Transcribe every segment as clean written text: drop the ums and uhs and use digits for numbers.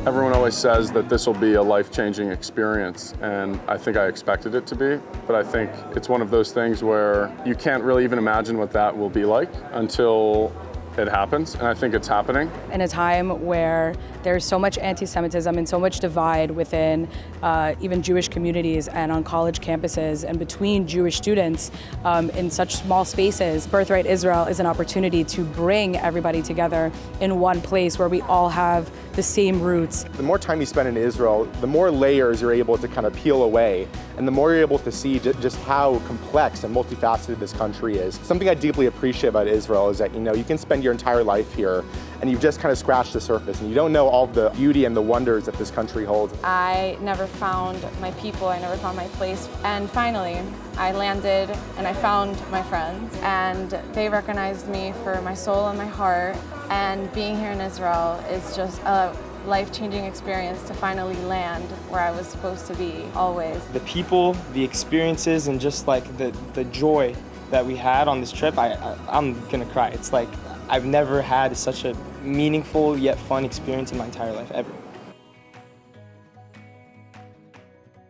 Everyone always says that this will be a life-changing experience, and I think I expected it to be, but I think it's one of those things where you can't really even imagine what that will be like until it happens, and I think it's happening. In a time where there's so much anti-Semitism and so much divide within even Jewish communities and on college campuses and between Jewish students in such small spaces, Birthright Israel is an opportunity to bring everybody together in one place where we all have the same roots. The more time you spend in Israel, the more layers you're able to kind of peel away, and the more you're able to see just how complex and multifaceted this country is. Something I deeply appreciate about Israel is that, you can spend your entire life here and you've just kind of scratched the surface and you don't know all the beauty and the wonders that this country holds. I never found my people, I never found my place, and finally I landed and I found my friends, and they recognized me for my soul and my heart, and being here in Israel is just a life-changing experience to finally land where I was supposed to be always. The people, the experiences, and just like the joy that we had on this trip, I'm gonna cry. It's like I've never had such a meaningful yet fun experience in my entire life, ever.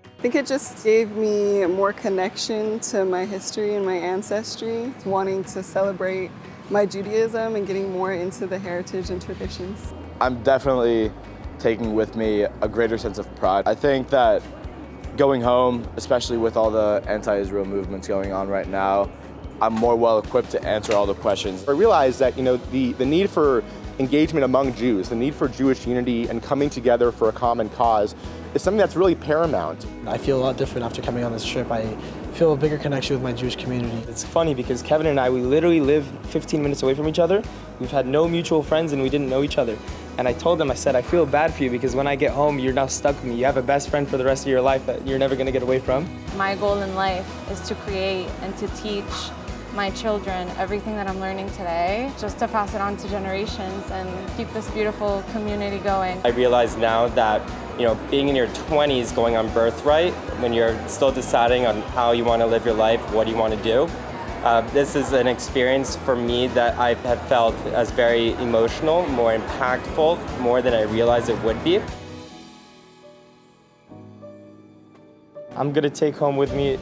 I think it just gave me more connection to my history and my ancestry, wanting to celebrate my Judaism and getting more into the heritage and traditions. I'm definitely taking with me a greater sense of pride. I think that going home, especially with all the anti-Israel movements going on right now, I'm more well equipped to answer all the questions. I realized that, the need for engagement among Jews, the need for Jewish unity and coming together for a common cause is something that's really paramount. I feel a lot different after coming on this trip. I feel a bigger connection with my Jewish community. It's funny because Kevin and I, we literally live 15 minutes away from each other. We've had no mutual friends and we didn't know each other. And I told him, I said, I feel bad for you because when I get home, you're now stuck with me. You have a best friend for the rest of your life that you're never gonna get away from. My goal in life is to create and to teach my children everything that I'm learning today, just to pass it on to generations and keep this beautiful community going. I realize now that, being in your 20s going on Birthright, when you're still deciding on how you want to live your life, what you want to do, this is an experience for me that I have felt as very emotional, more impactful, more than I realized it would be. I'm gonna take home with me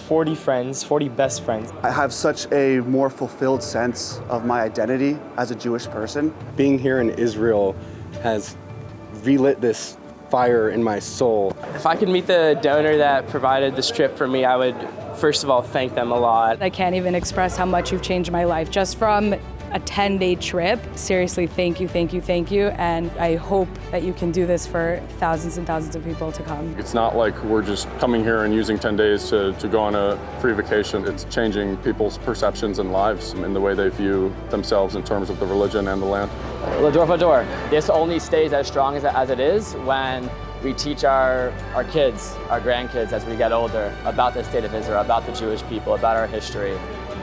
40 friends, 40 best friends. I have such a more fulfilled sense of my identity as a Jewish person. Being here in Israel has relit this fire in my soul. If I could meet the donor that provided this trip for me, I would first of all thank them a lot. I can't even express how much you've changed my life just from a 10-day trip. Seriously, thank you, thank you, thank you. And I hope that you can do this for thousands and thousands of people to come. It's not like we're just coming here and using 10 days to go on a free vacation. It's changing people's perceptions and lives in the way they view themselves in terms of the religion and the land. L'dor v'dor. This only stays as strong as it is when we teach our kids, our grandkids as we get older about the state of Israel, about the Jewish people, about our history.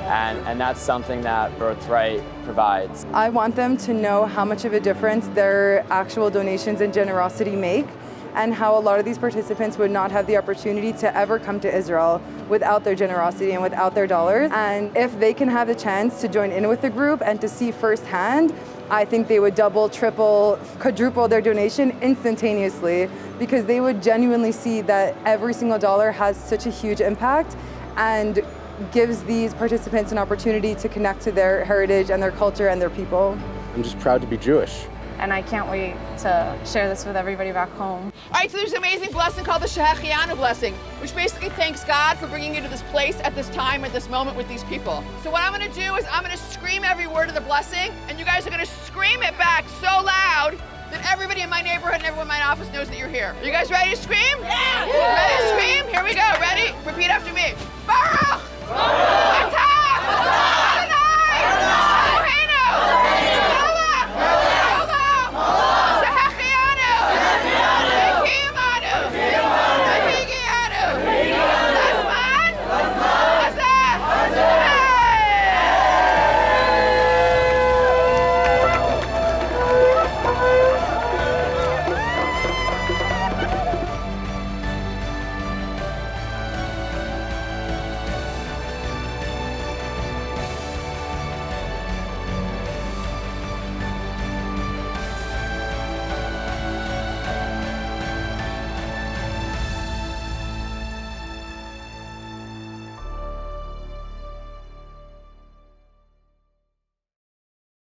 And that's something that Birthright provides. I want them to know how much of a difference their actual donations and generosity make, and how a lot of these participants would not have the opportunity to ever come to Israel without their generosity and without their dollars. And if they can have the chance to join in with the group and to see firsthand, I think they would double, triple, quadruple their donation instantaneously, because they would genuinely see that every single dollar has such a huge impact and gives these participants an opportunity to connect to their heritage and their culture and their people. I'm just proud to be Jewish. And I can't wait to share this with everybody back home. All right, so there's an amazing blessing called the Shehechianu blessing, which basically thanks God for bringing you to this place at this time, at this moment with these people. So what I'm gonna do is I'm gonna scream every word of the blessing, and you guys are gonna scream it back so loud that everybody in my neighborhood and everyone in my office knows that you're here. Are you guys ready to scream? Yeah! Ready to scream? Here we go, ready? Repeat after me. Baruch!